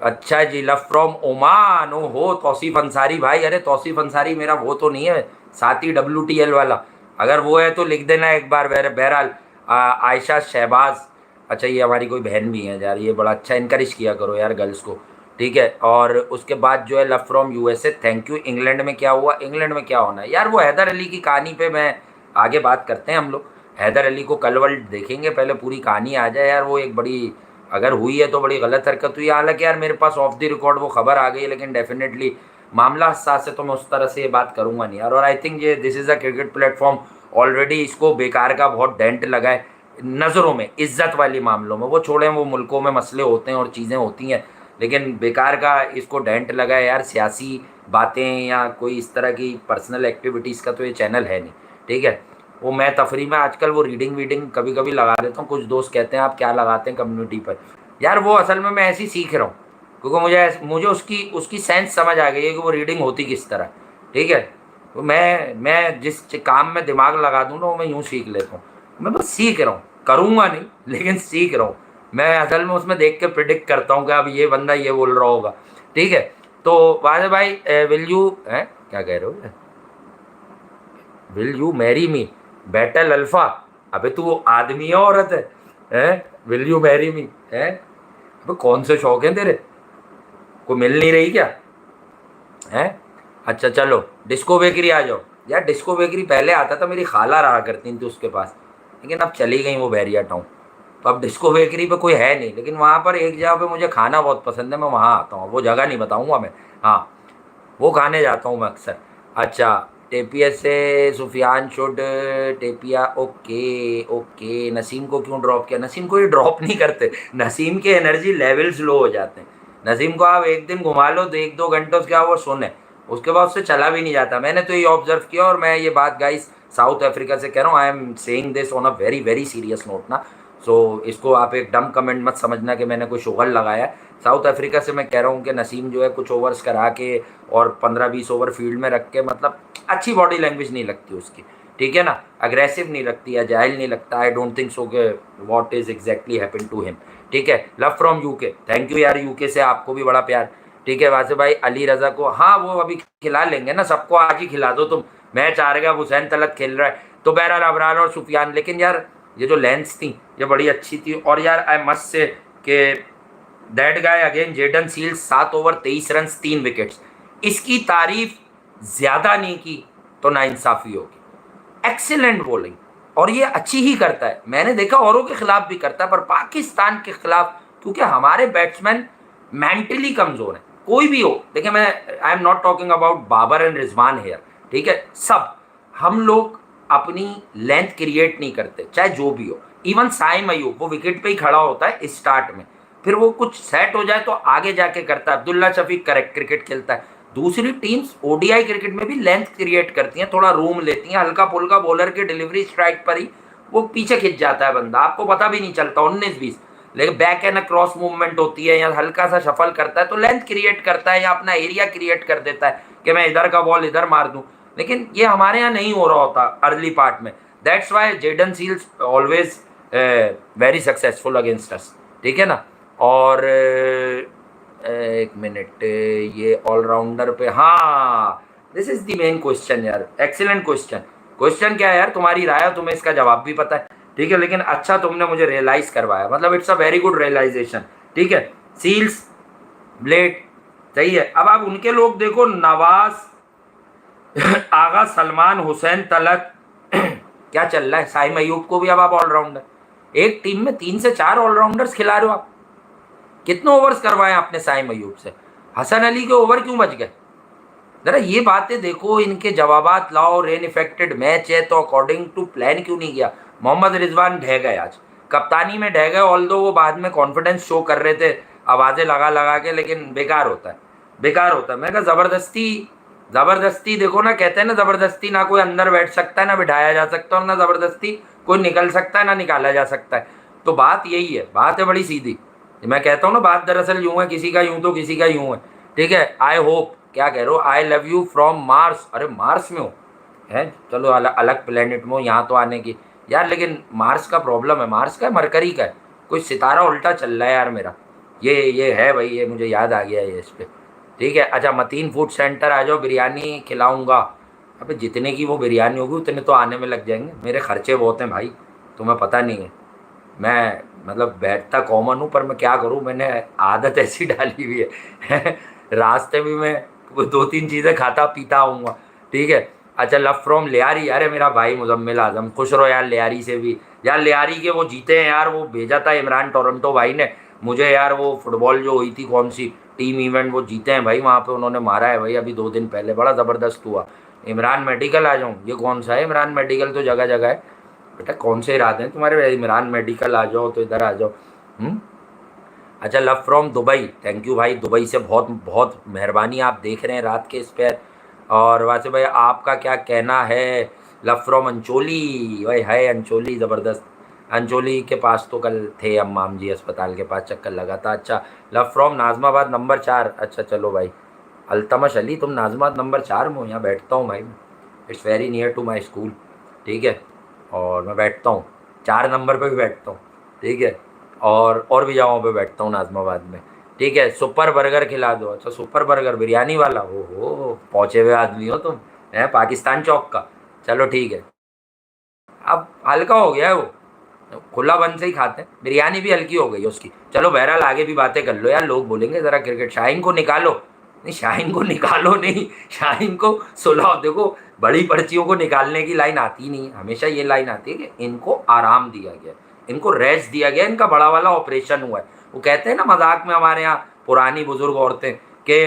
अच्छा जी, लव फ्रॉम ओमान, ओ हो तौसीफ अंसारी भाई, अरे तौसीफ अंसारी मेरा वो तो नहीं है साथी WTL वाला, अगर वो है तो लिख देना एक बार। बहरहाल आयशा शहबाज, अच्छा ये हमारी कोई बहन भी है यार, ये बड़ा अच्छा, इनकरेज किया करो यार गर्ल्स को, ठीक है। और उसके बाद जो है love from USA, thank you. England में क्या हुआ? इंग्लैंड में क्या होना है यार, वो हैदर अली की कहानी पे मैं आगे बात करते हैं हम लोग। हैदर अली को कल वर्ल्ड देखेंगे, पहले पूरी कहानी आ जाए यार। वो एक बड़ी, अगर हुई है तो बड़ी गलत हरकत हुई है। हालांकि यार मेरे पास ऑफ द रिकॉर्ड वो खबर आ गई है, लेकिन डेफिनेटली मामला हसास है तो मैं उस तरह से ये बात करूंगा नहीं यार। और आई थिंक ये this is a cricket platform, already इसको बेकार का बहुत डेंट लगा है नज़रों में, इज्जत वाली मामलों में। वो छोड़ें, वो मुल्कों में मसले होते हैं और चीज़ें होती हैं, लेकिन बेकार का इसको डेंट लगा है यार। सियासी बातें या कोई इस तरह की पर्सनल एक्टिविटीज़ का तो ये चैनल है नहीं, ठीक है। वो मैं तफरी में आजकल वो रीडिंग वीडिंग कभी कभी लगा देता हूँ। कुछ दोस्त कहते हैं आप क्या लगाते हैं कम्युनिटी पर, यार वो असल में मैं ऐसे ही सीख रहा हूँ, क्योंकि मुझे मुझे उसकी उसकी सेंस समझ आ गई है कि वो रीडिंग होती किस तरह, ठीक है। तो मैं जिस काम में दिमाग लगा दूँ ना, वो मैं यूँ सीख लेता हूँ। मैं बस सीख रहा हूँ, करूँगा नहीं लेकिन सीख रहा हूँ। मैं असल में उसमें देख के प्रिडिक्ट करता हूँ कि अब ये बंदा ये बोल रहा होगा, ठीक है। तो वाजे भाई, विल यू है क्या कह रहे हो, will you marry me, battle alpha, अबे तू आदमी है औरत है, विल यू मैरी मी है? अबे कौन से शौक है तेरे, को मिल नहीं रही क्या, है? अच्छा चलो डिस्को बेकरी आ जाओ यार। डिस्को बेकरी पहले आता था, मेरी खाला रहा करती थी उसके पास, लेकिन अब चली गई वो बैरिया टाउन, तो अब डिस्को बेकरी पे कोई है नहीं। लेकिन वहाँ पर एक जगह पे मुझे खाना बहुत पसंद है, मैं वहाँ आता हूँ, वो जगह नहीं बताऊँगा मैं, हाँ वो खाने जाता हूँ मैं अक्सर। अच्छा, टेपिया से सुफियान शुड, टेपिया, ओके ओके। नसीम को क्यों ड्रॉप किया? नसीम को ये ड्रॉप नहीं करते, नसीम के एनर्जी लेवल्स लो हो जाते हैं। नसीम को आप एक दिन घुमा लो तो 1-2 घंटों से क्या वो सुने, उसके बाद उससे चला भी नहीं जाता। मैंने तो ये ऑब्जर्व किया, और मैं ये बात गाइस साउथ अफ्रीका से कह रहा हूँ, I am saying this on a very very serious note ना। सो इसको आप एक डम कमेंट मत समझना कि मैंने कोई शुगल लगाया है। साउथ अफ्रीका से मैं कह रहा हूँ कि नसीम जो है कुछ ओवर्स करा के और 15-20 ओवर फील्ड में रख के, मतलब अच्छी बॉडी लैंग्वेज नहीं लगती उसकी, ठीक है ना, अग्रेसिव नहीं लगती, अजाइल नहीं लगता। आई डोंट थिंक सो के what is exactly happen to him, ठीक है। Love from UK, thank you यार, यूके से आपको भी बड़ा प्यार, ठीक है। वासे भाई अली रजा को, हाँ वो अभी खिला लेंगे ना, सबको आज ही खिला दो तुम। मैच आ रहा है, हुसैन तलत खेल रहा है, तो बहरहाल अबरार और सुफियान। लेकिन यार ये जो लेंस थी ये बड़ी अच्छी थी। और यार आई मस्ट से कि that guy again, Jayden Seales 7 over 23 run 3 wickets, इसकी तारीफ ज्यादा नहीं की तो नाइंसाफी होगी। एक्सीलेंट बॉलिंग, और ये अच्छी ही करता है, मैंने देखा औरों के खिलाफ भी करता है, पर पाकिस्तान के खिलाफ, क्योंकि हमारे बैट्समैन मेंटली कमजोर हैं, कोई भी हो। देखिए मैं I am not talking about Babar and Rizwan here, ठीक है, सब हम लोग अपनी लेंथ क्रिएट नहीं करते, चाहे जो भी हो। इवन साइम अयूब वो विकेट पे ही खड़ा होता है स्टार्ट में, फिर वो कुछ सेट हो जाए तो आगे जाके करता है। अब्दुल्ला शफीक करेक्ट क्रिकेट खेलता है। दूसरी टीम्स ओडीआई क्रिकेट में भी लेंथ क्रिएट करती हैं, थोड़ा रूम लेती हैं, हल्का फुल्का बॉलर के डिलीवरी स्ट्राइक पर ही वो पीछे खिंच जाता है बंदा, आपको पता भी नहीं चलता 19-20, लेकिन बैक एंड क्रॉस मूवमेंट होती है या हल्का सा शफल करता है तो लेंथ क्रिएट करता है या अपना एरिया क्रिएट कर देता है कि मैं इधर का बॉल इधर मार दूं। लेकिन ये हमारे यहाँ नहीं हो रहा होता अर्ली पार्ट में। That's why Jayden Seales always very successful against us, ठीक है ना। और एक मिनट, ये ऑलराउंडर पे, हाँ this is the main question यार, एक्सीलेंट क्वेश्चन। क्वेश्चन क्या है यार, तुम्हारी राय है, तुम्हें इसका जवाब भी पता है, ठीक है, लेकिन अच्छा तुमने मुझे रियलाइज करवाया, मतलब it's a very good realisation, ठीक है। सील्स, ब्लेड, सही है। अब आप उनके लोग देखो, नवाज, आगा सलमान, हुसैन तलत, क्या चल रहा है। साइम अयूब को भी अब आप ऑलराउंडर, एक टीम में 3 से 4 ऑलराउंडर्स खिला रहे हो आप। कितने ओवर्स करवाए आपने साइम अयूब से, हसन अली के ओवर क्यों बच गए? जरा ये बातें देखो, इनके जवाबात लाओ। रेन इफेक्टेड मैच है तो अकॉर्डिंग टू प्लान क्यों नहीं किया? मोहम्मद रिजवान ढह गए आज, कप्तानी में ढह गए, ऑल्दो वो बाद में कॉन्फिडेंस शो कर रहे थे आवाज़ें लगा लगा के, लेकिन बेकार होता है, बेकार होता है। मैं कहा ज़बरदस्ती, ज़बरदस्ती देखो ना, कहते हैं ना ज़बरदस्ती ना कोई अंदर बैठ सकता है, ना बिठाया जा सकता, और ना ज़बरदस्ती कोई निकल सकता है, ना निकाला जा सकता है। तो बात यही है, बात है बड़ी सीधी। मैं कहता हूँ ना, बात दरअसल यूँ है, किसी का यूँ तो किसी का यूँ है, ठीक है। आई होप, क्या कह रहे हो, आई लव यू फ्रॉम मार्स। अरे मार्स में हो है, चलो अलग अलग प्लेनेट में हो, यहाँ तो आने की यार, लेकिन मार्स का प्रॉब्लम है, मार्स का है, मरकरी का है, कोई सितारा उल्टा चल रहा है यार मेरा। ये है भाई, ये मुझे याद आ गया ये इस पर, ठीक है। अच्छा, मतीन फूड सेंटर आ जाओ, बिरयानी खिलाऊंगा। अबे जितने की वो बिरयानी होगी उतने तो आने में लग जाएंगे, मेरे खर्चे बहुत हैं भाई, तुम्हें पता नहीं है। मैं मतलब बैठता कॉमन हूँ, पर मैं क्या करूँ, मैंने आदत ऐसी डाली हुई है रास्ते में मैं 2-3 चीज़ें खाता पीता आऊँगा, ठीक है। अच्छा, लव फ्रॉम लियारी, अरे मेरा भाई मुजम्मिल आजम, खुश रहो यार लियारी से भी। यार लियारी के वो जीते हैं यार, वो भेजा था इमरान टोरंटो भाई ने मुझे यार, वो फुटबॉल जो हुई थी कौन सी टीम इवेंट, वो जीते हैं भाई, वहाँ पे उन्होंने मारा है भाई अभी 2 दिन पहले, बड़ा ज़बरदस्त हुआ। इमरान मेडिकल आ जाऊँ, ये कौन सा है इमरान मेडिकल, तो जगह जगह है बेटा, कौन से इरादे हैं तुम्हारे, इमरान मेडिकल आ जाओ तो इधर आ जाओ। अच्छा, love from Dubai, thank you भाई, दुबई से बहुत बहुत मेहरबानी, आप देख रहे हैं रात के इस पर। और वैसे भाई आपका क्या कहना है? लव फ्रॉम अंचोली, भाई है अंचोली ज़बरदस्त। अंचोली के पास तो कल थे अम्माम जी, अस्पताल के पास चक्कर लगा था। अच्छा, लव फ्रॉम नाजमाबाद नंबर 4, अच्छा चलो भाई। अल्तमश अली, तुम नाजमाबाद नंबर 4 में हो? यहाँ बैठता हूँ भाई, it's very near to my school, ठीक है। और मैं बैठता हूँ 4 नंबर पे भी बैठता हूँ, ठीक है। और भी जगहों पे बैठता हूँ नाजमाबाद में, ठीक है। सुपर बर्गर खिला दो, अच्छा सुपर बर्गर बिरयानी वाला, हो पहुँचे हुए आदमी हो तुम, है पाकिस्तान चौक का, चलो ठीक है। अब हल्का हो गया है वो, खुला बंद से ही खाते हैं, बिरयानी भी हल्की हो गई है उसकी। चलो बहरहाल आगे भी बातें कर लो यार, लोग बोलेंगे ज़रा क्रिकेट, शाहीन को निकालो। नहीं शाहीन को निकालो नहीं, शाहीन को सुलाओ। देखो बड़ी पर्चियों को निकालने की लाइन आती नहीं है, हमेशा ये लाइन आती है कि इनको आराम दिया गया, इनको रेस्ट दिया गया, इनका बड़ा वाला ऑपरेशन हुआ है। वो कहते हैं ना मजाक में हमारे यहाँ पुरानी बुजुर्ग औरतें कि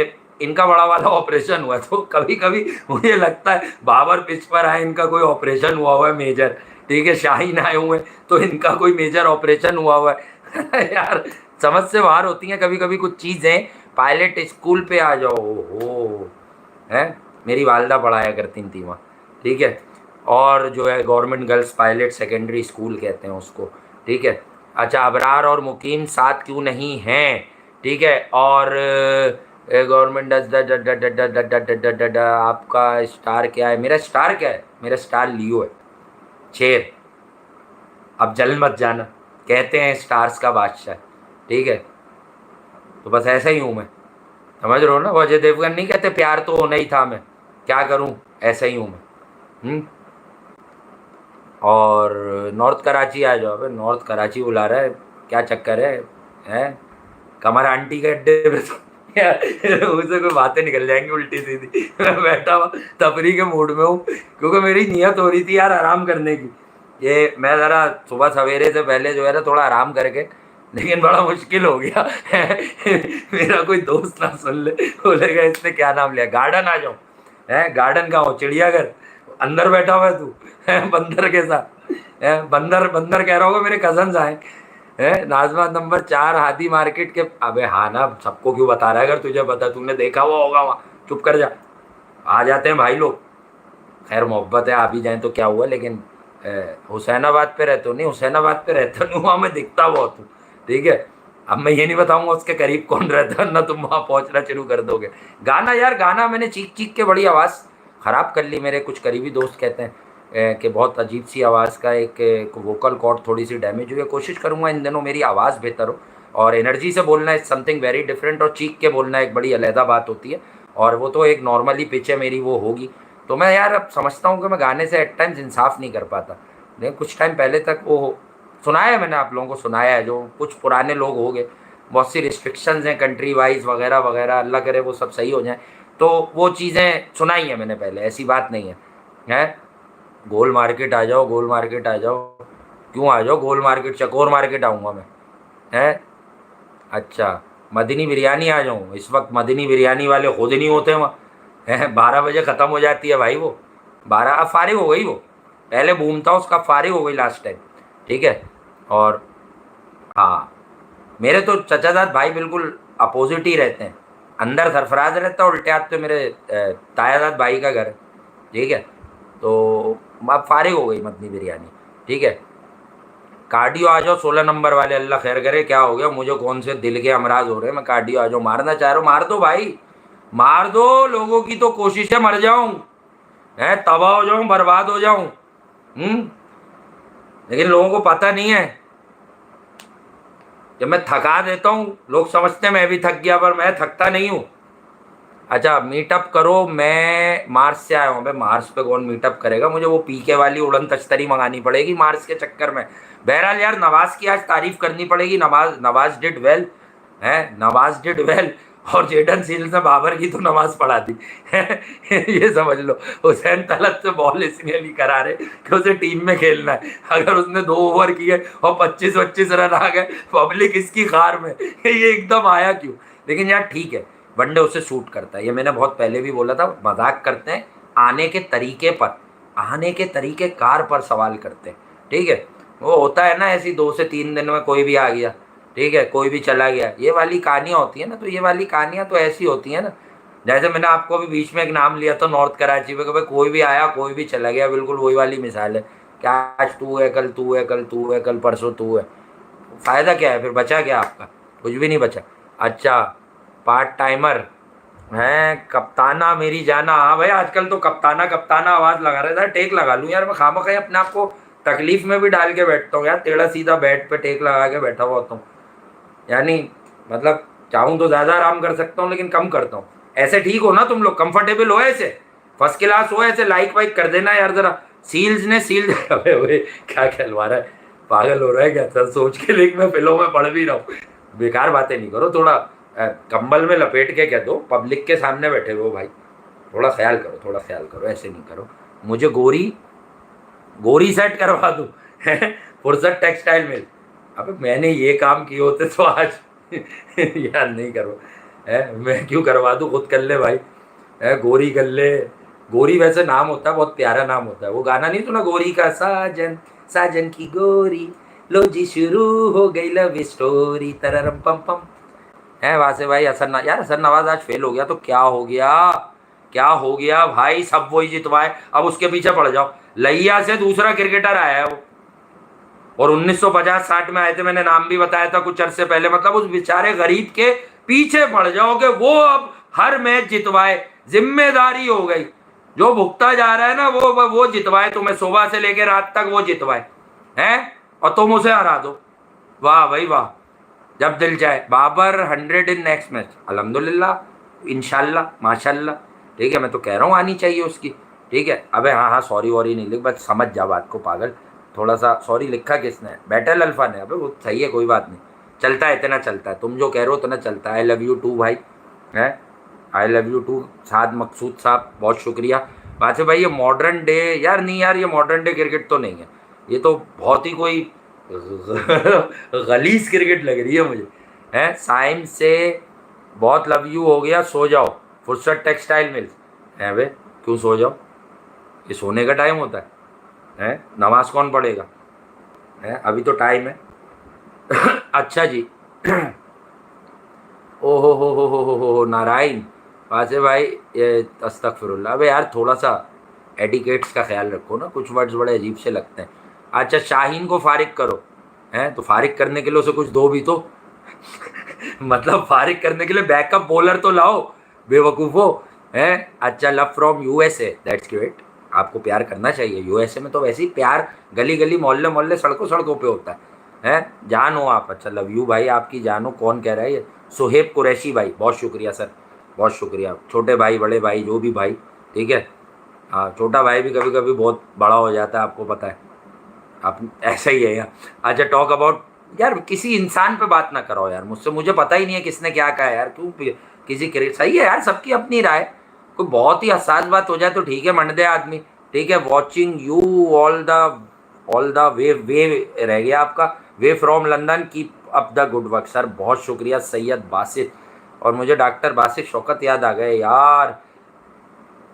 इनका बड़ा वाला ऑपरेशन हुआ है। तो कभी कभी मुझे लगता है बाबर पिच पर आए, इनका कोई ऑपरेशन हुआ है मेजर, ठीक है। शाहीन आए हुए तो इनका कोई मेजर ऑपरेशन हुआ है यार समझ से बाहर होती हैं कभी कभी कुछ चीज़ें। पायलट स्कूल पे आ जाओ, हो है, मेरी वालदा पढ़ाया करती थी वहाँ, ठीक है। और जो है government girls pilot secondary school कहते हैं उसको, ठीक है। अच्छा, अबरार और मुकीम साथ क्यों नहीं हैं, ठीक है। और गवर्नमेंट आपका स्टार क्या है? मेरा स्टार क्या है? मेरा स्टार लियो है, शेर। अब जल मत जाना, कहते हैं स्टार्स का बादशाह, ठीक है। तो बस ऐसा ही हूँ मैं, समझ रहे हो ना। वो अजय देवगन नहीं कहते प्यार तो होना ही था, मैं क्या करूँ, ऐसा ही हूँ मैं। और नॉर्थ कराची आ जाओ, अबे नॉर्थ कराची बुला रहा है, क्या चक्कर है, हैं? कमर आंटी के अड्डे पे तो मुझसे कोई बातें निकल जाएंगी उल्टी सीधी। मैं बैठा हुआ तफरी के मूड में हूँ, क्योंकि मेरी नीयत हो रही थी यार आराम करने की। ये मैं ज़रा सुबह सवेरे से पहले जो है ना थोड़ा आराम करके, लेकिन बड़ा मुश्किल हो गया मेरा कोई दोस्त ना सुन ले, बोलेगा इसने क्या नाम लिया। गार्डन आ जाओ, है गार्डन का हो, चिड़ियाघर, अंदर बैठा हुआ है तू, है बंदर के साथ, है बंदर बंदर कह रहा होगा मेरे कजन्स आए, है नाजमा नंबर 4 हादी मार्केट के। अबे हाँ ना, सबको क्यों बता रहा है, अगर तुझे पता, तूने देखा हुआ होगा वहाँ, चुप कर जा। आ जाते हैं भाई लोग, खैर मोहब्बत है, आ भी जाएँ तो क्या हुआ, लेकिन हुसैनाबाद पे रहते हो? नहीं हुसैनाबाद पे रहता नहीं, वहाँ मैं दिखता बहुत हूँ, ठीक है। अब मैं ये नहीं बताऊंगा उसके करीब कौन रहता है, ना तुम वहाँ पहुँचना शुरू कर दोगे। गाना यार, गाना मैंने चीख चीख के बड़ी आवाज़ ख़राब कर ली, मेरे कुछ करीबी दोस्त कहते हैं कि बहुत अजीब सी आवाज़ का एक वोकल कॉर्ड थोड़ी सी डैमेज हुई है। कोशिश करूँगा इन दिनों मेरी आवाज़ बेहतर हो, और एनर्जी से बोलना इज समथिंग वेरी डिफरेंट, और चीख के बोलना एक बड़ी अलहदा बात होती है, और वो तो एक नॉर्मली पिच है मेरी, वो होगी। तो मैं यार अब समझता हूँ कि मैं गाने से एट टाइम्स इंसाफ नहीं कर पाता। लेकिन कुछ टाइम पहले तक वो सुनाया है मैंने, आप लोगों को सुनाया है, जो कुछ पुराने लोग हो गए, बहुत सी रिस्ट्रिक्शंस हैं कंट्री वाइज वगैरह वगैरह, अल्लाह करे वो सब सही हो जाए, तो वो चीज़ें सुनाई है मैंने पहले, ऐसी बात नहीं है। है गोल मार्केट आ जाओ, गोल मार्केट आ जाओ, क्यों आ जाओ गोल मार्केट, चकोर मार्केट आऊँगा मैं। है अच्छा, मदनी बिरयानी आ जाऊँ, इस वक्त मदनी बिरयानी वाले खुद नहीं होते वहाँ। है 12 बजे ख़त्म हो जाती है भाई वो, 12 अब फारिग हो गई वो, पहले बूम था उसका, फारिग हो गई लास्ट टाइम। ठीक है। और हाँ, मेरे तो चचाजाद भाई बिल्कुल अपोजिट ही रहते हैं, अंदर सरफराज रहता है, उल्टे हाथ पे मेरे तायाजाद भाई का घर है। ठीक है। तो अब फारिग हो गई मदनी बिरयानी। ठीक है। कार्डियो आ जाओ 16 नंबर वाले, अल्लाह खैर करे, क्या हो गया मुझे, कौन से दिल के अमराज हो रहे हैं, मैं कार्डियो आ जाओ, मारना चाह रहा हूँ मार दो भाई, मार दो, लोगों की तो कोशिश है मर जाऊं, है तबाह हो जाऊं, बर्बाद हो जाऊं। लेकिन लोगों को पता नहीं है, जब मैं थका देता हूँ लोग समझते हैं मैं भी थक गया, पर मैं थकता नहीं हूँ। अच्छा मीटअप करो, मैं मार्स से आया हूँ, भाई मार्स पे कौन मीटअप करेगा, मुझे वो पीके वाली उड़न तश्तरी मंगानी पड़ेगी मार्स के चक्कर में। बहरहाल यार नवाज की आज तारीफ करनी पड़ेगी, नवाज नवाज डिड वेल, है नवाज डिड वेल। और जेडन सील्स ने बाबर की तो नमाज पढ़ा दी। ये समझ लो, हुसैन तलत से बॉल इसलिए नहीं करा रहे कि उसे टीम में खेलना है, अगर उसने 2 ओवर किए और 25-25 रन आ गए, पब्लिक इसकी खार में, ये एकदम आया क्यों। लेकिन यार ठीक है, वनडे उसे सूट करता है, ये मैंने बहुत पहले भी बोला था, मजाक करते हैं आने के तरीके पर, आने के तरीके कार पर सवाल करते हैं। ठीक है। वो होता है ना ऐसी 2 से 3 दिन में कोई भी आ गया, ठीक है, कोई भी चला गया, ये वाली कहानियाँ होती है ना, तो ये वाली कहानियाँ तो ऐसी होती है ना, जैसे मैंने आपको भी बीच में एक नाम लिया था नॉर्थ कराची में, कि भाई कोई भी आया कोई भी चला गया, बिल्कुल वही वाली मिसाल है कि आज तू है, कल तू है, कल तू है, कल परसों तू है। फ़ायदा क्या है फिर, बचा क्या आपका, कुछ भी नहीं बचा। अच्छा, पार्ट टाइमर हैं, कप्ताना मेरी जाना, हाँ भाई आजकल तो कप्ताना कप्ताना आवाज़ लगा रहा था, टेक लगा लूँ यार, मैं खामखा अपने आप को तकलीफ में भी डाल के बैठता हूँ यार, टेढ़ा सीधा बेड पे टेक लगा के बैठा हुआ होता हूँ। यानी मतलब चाहूँ तो ज़्यादा आराम कर सकता हूँ, लेकिन कम करता हूँ। ऐसे ठीक हो ना तुम लोग, कंफर्टेबल हो ऐसे, फर्स्ट क्लास हो ऐसे, लाइक वाइक कर देना यार जरा। सील्स ने सील अबे ओए क्या कहलवा रहा है, पागल हो रहा है क्या, सर सोच के लेकिन मैं फिल्मों में पढ़ भी रहा हूँ। बेकार बातें नहीं करो, थोड़ा कंबल में लपेट के कह दो, पब्लिक के सामने बैठे हो भाई, थोड़ा ख्याल करो, थोड़ा ख्याल करो, ऐसे नहीं करो। मुझे गोरी गोरी सेट करवा दूँ फुर्सत टेक्सटाइल में, अब मैंने ये काम किए होते तो आज यार नहीं करो, है मैं क्यों करवा दूँ, खुद कर ले भाई, है गोरी कर ले। गोरी वैसे नाम होता है, बहुत प्यारा नाम होता है, वो गाना नहीं सुना गोरी का, साजन साजन की गोरी, लो जी शुरू हो गई लव स्टोरी तररम पम पम। है वहां से भाई असर यार असर नवाज आज फेल हो गया तो क्या हो गया, क्या हो गया भाई, सब वही जितवाए, अब उसके पीछे पड़ जाओ। लैया से दूसरा क्रिकेटर आया है वो, और 1950-60 में आए थे, मैंने नाम भी बताया था कुछ अरसे पहले, मतलब उस बेचारे गरीब के पीछे पड़ जाओ कि वो अब हर मैच जितवाए, जिम्मेदारी हो गई, जो भुगता जा रहा है ना वो जितवाए, तुम्हें सुबह से लेकर रात तक वो जितवाए हैं, और तुम उसे हरा दो। वाह भाई वाह, जब दिल चाहे बाबर 100 इन नेक्स्ट मैच, अल्हम्दुलिल्लाह इंशाल्लाह माशाल्लाह। ठीक है, मैं तो कह रहा हूँ आनी चाहिए उसकी। ठीक है, अबे हाँ हाँ सॉरी वॉरी नहीं लिख, बस समझ जा बात को पागल, थोड़ा सा सॉरी लिखा किसने, बैटल अल्फा ने, अबे वो सही है कोई बात नहीं, चलता है इतना चलता है, तुम जो कह रहे हो उतना चलता है। आई लव यू टू भाई, है आई लव यू टू साद मकसूद साहब, बहुत शुक्रिया। बात है भाई, ये मॉडर्न डे यार, नहीं यार ये मॉडर्न डे क्रिकेट तो नहीं है, ये तो बहुत ही कोई गलीज क्रिकेट लग रही है मुझे। है साइम से बहुत लव यू हो गया, सो जाओ, फुर्सत टेक्सटाइल मिल्स, है वे क्यों सो जाओ, ये सोने का टाइम होता है, नमाज कौन पढ़ेगा, है अभी तो टाइम है। अच्छा जी ओ हो नारायण वासे भाई, ये अस्तगफिरुल्लाह, अबे यार थोड़ा सा एटिकेट्स का ख्याल रखो ना, कुछ वर्ड्स बड़े अजीब से लगते हैं। अच्छा शाहीन को फारिग करो, हैं तो फारिग करने के लिए उसे कुछ दो भी तो मतलब फारिग करने के लिए बैकअप बॉलर तो लाओ बेवकूफ़ो, हैं। अच्छा love from USA, that's great, आपको प्यार करना चाहिए, यूएसए में तो वैसे ही प्यार गली गली मोहल्ले मोहल्ले सड़कों सड़कों पे होता है, जान हो आप। अच्छा लव यू भाई, आपकी जानो, कौन कह रहा है ये, सुहेब कुरैशी भाई, बहुत शुक्रिया सर, बहुत शुक्रिया, छोटे भाई बड़े भाई जो भी भाई, ठीक है। हाँ, छोटा भाई भी कभी कभी बहुत बड़ा हो जाता है, आपको पता है। आप ऐसा ही है यार। अच्छा, टॉक अबाउट, यार किसी इंसान पे बात ना करो यार मुझसे, मुझे पता ही नहीं है किसने क्या कहा है यार, क्यों किसी सही है यार, सबकी अपनी राय। कोई बहुत ही हसास बात हो जाए तो ठीक है, मंड दे आदमी। ठीक है, watching you all the way way रह गया आपका, way from London, keep up the good work. Sir बहुत शुक्रिया सैयद बासित। और मुझे डॉक्टर बासित शौकत याद आ गए यार,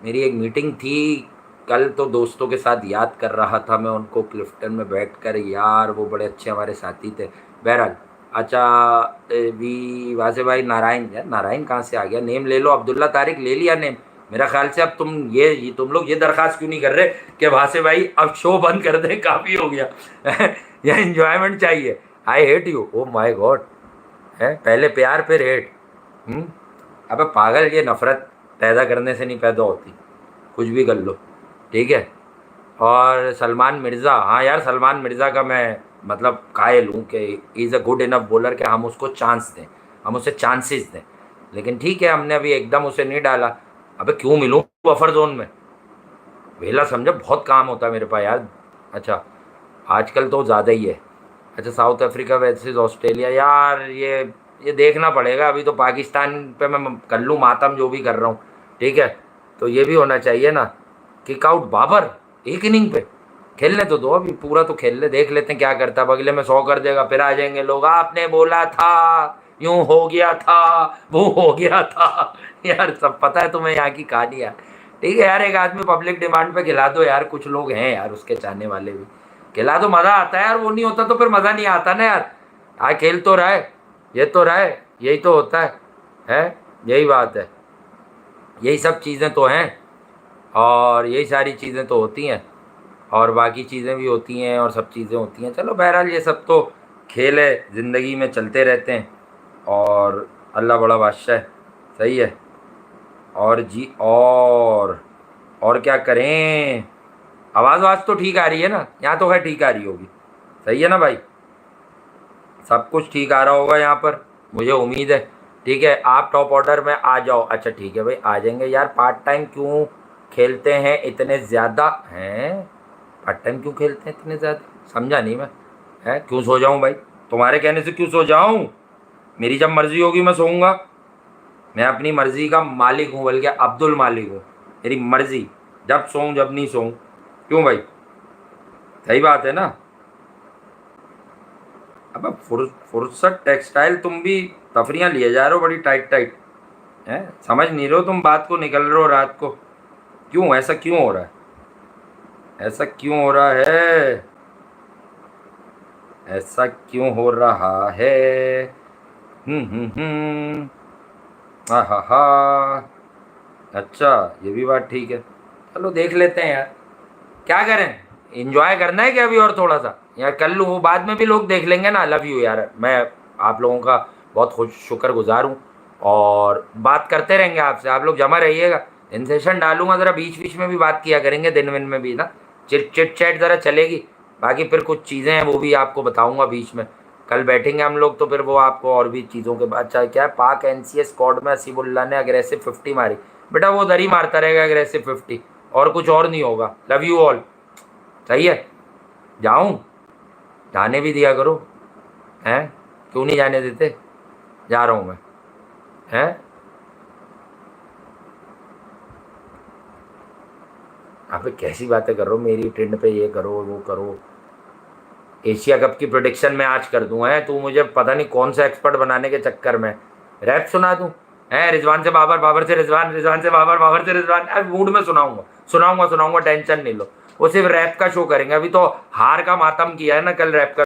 मेरी एक मीटिंग थी कल, तो दोस्तों के साथ याद कर रहा था मैं उनको क्लिफ्टन में बैठकर यार, वो बड़े अच्छे हमारे साथी थे। बहरहाल, अच्छा, वी वासे भाई नारायण, यार नारायण कहाँ से आ गया, नेम ले लो, अब्दुल्ला तारिक ले लिया नेम। मेरा ख्याल से अब तुम लोग ये दरखास्त क्यों नहीं कर रहे कि वासे भाई अब शो बंद कर दें, काफ़ी हो गया। या इंजॉयमेंट चाहिए। I hate you, oh my god. है पहले प्यार फिर हेट। अबे पागल, ये नफरत पैदा करने से नहीं पैदा होती, कुछ भी कर लो। ठीक है। और सलमान मिर्ज़ा, हाँ यार सलमान मिर्ज़ा का मैं मतलब कायल हूँ कि is a good enough bowler, कि हम उसको चांस दें, हम उसे चांसेस दें। लेकिन ठीक है, हमने अभी एकदम उसे नहीं डाला। अबे क्यों मिलूँ बफर जोन में, वेला समझा, बहुत काम होता है मेरे पास यार। अच्छा, आजकल तो ज़्यादा ही है। अच्छा, साउथ अफ्रीका वर्सेस ऑस्ट्रेलिया, यार ये देखना पड़ेगा। अभी तो पाकिस्तान पे मैं कर लूँ मातम जो भी कर रहा हूँ, ठीक है, तो ये भी होना चाहिए ना। किक आउट बाबर एक इनिंग पे, खेलने तो दो, अभी पूरा तो खेल ले, देख लेते हैं क्या करता है। अब अगले में 100 कर देगा, फिर आ जाएंगे लोग, आपने बोला था, यूं हो गया था, वो हो गया था। यार सब पता है तुम्हें यहाँ की कहानी यार। ठीक है यार, एक आदमी पब्लिक डिमांड पे खिला दो यार, कुछ लोग हैं यार उसके चाहने वाले भी, खिला दो, मज़ा आता है यार। वो नहीं होता तो फिर मज़ा नहीं आता ना यार। खेल तो रहा है, ये तो रहा है, यही तो होता है, यही बात है, यही सब चीज़ें तो हैं, और यही सारी चीज़ें तो होती हैं, और बाकी चीज़ें भी होती हैं, और सब चीज़ें होती हैं। चलो बहरहाल, ये सब तो खेल है, ज़िंदगी में चलते रहते हैं, और अल्लाह बड़ा बादशाह है। सही है। और जी, और क्या करें। आवाज़ वाज तो ठीक आ रही है ना, यहाँ तो खैर ठीक आ रही होगी। सही है ना भाई, सब कुछ ठीक आ रहा होगा यहाँ पर, मुझे उम्मीद है। ठीक है, आप टॉप ऑर्डर में आ जाओ। अच्छा ठीक है भाई, आ जाएंगे यार। पार्ट टाइम क्यों खेलते हैं इतने ज़्यादा हैं, पार्ट टाइम क्यों खेलते हैं इतने ज़्यादा, समझा नहीं मैं। है क्यों सो जाऊँ भाई, तुम्हारे कहने से क्यों सो जाऊँ, मेरी जब मर्जी होगी मैं सोऊंगा। मैं अपनी मर्जी का मालिक हूँ, बल्कि अब्दुल मालिक हूँ। मेरी मर्जी, जब सोऊं जब नहीं सोऊं। क्यों भाई, सही बात है ना। अब फुर्सत टेक्सटाइल, तुम भी तफरियाँ लिए जा रहे हो बड़ी टाइट टाइट, हैं, समझ नहीं रहे हो तुम बात को, निकल रहे हो रात को। क्यों, ऐसा क्यों हो रहा है, ऐसा क्यों हो रहा है, ऐसा क्यों हो रहा है। हम्म। हाँ हाँ हाँ। अच्छा, ये भी बात ठीक है। चलो देख लेते हैं यार, क्या करें, इंजॉय करना है क्या अभी और थोड़ा सा, यार कर लूँ, वो बाद में भी लोग देख लेंगे ना। लव यू यार, मैं आप लोगों का बहुत खुश शुक्रगुजार हूँ, और बात करते रहेंगे आपसे, आप लोग जमा रहिएगा। इन सेशन डालूंगा, ज़रा बीच बीच में भी बात किया करेंगे, दिन विन में भी ना, चिट चिट चैट ज़रा चलेगी। बाकी फिर कुछ चीज़ें हैं वो भी आपको बताऊंगा बीच में, कल बैठेंगे हम लोग तो फिर वो आपको और भी चीज़ों के बाद। अच्छा क्या है, पाक NCA स्क्वाड में असीबुल्ला ने अग्रेसिव 50 मारी, बेटा वो उधर ही मारता रहेगा अग्रेसिव 50, और कुछ और नहीं होगा। Love you all. सही है, जाऊं, जाने भी दिया करो, हैं, क्यों नहीं जाने देते, जा रहा हूँ मैं, हैं। आप कैसी बातें कर रहे हो, मेरी ट्रेंड पे ये करो वो करो। एशिया कप की प्रोडिक्शन मैं आज कर दूँ, है तू मुझे पता नहीं कौन सा एक्सपर्ट बनाने के चक्कर में रैप सुना दूँ, है रिजवान से बाबर, बाबर से रिजवान, रिजवान से बाबर, बाबर से रिजवान। अब मूड में सुनाऊंगा, सुनाऊंगा सुनाऊंगा, टेंशन नहीं लो। वो सिर्फ रैप का शो करेंगे, अभी तो हार का मातम किया है ना कल, रैप का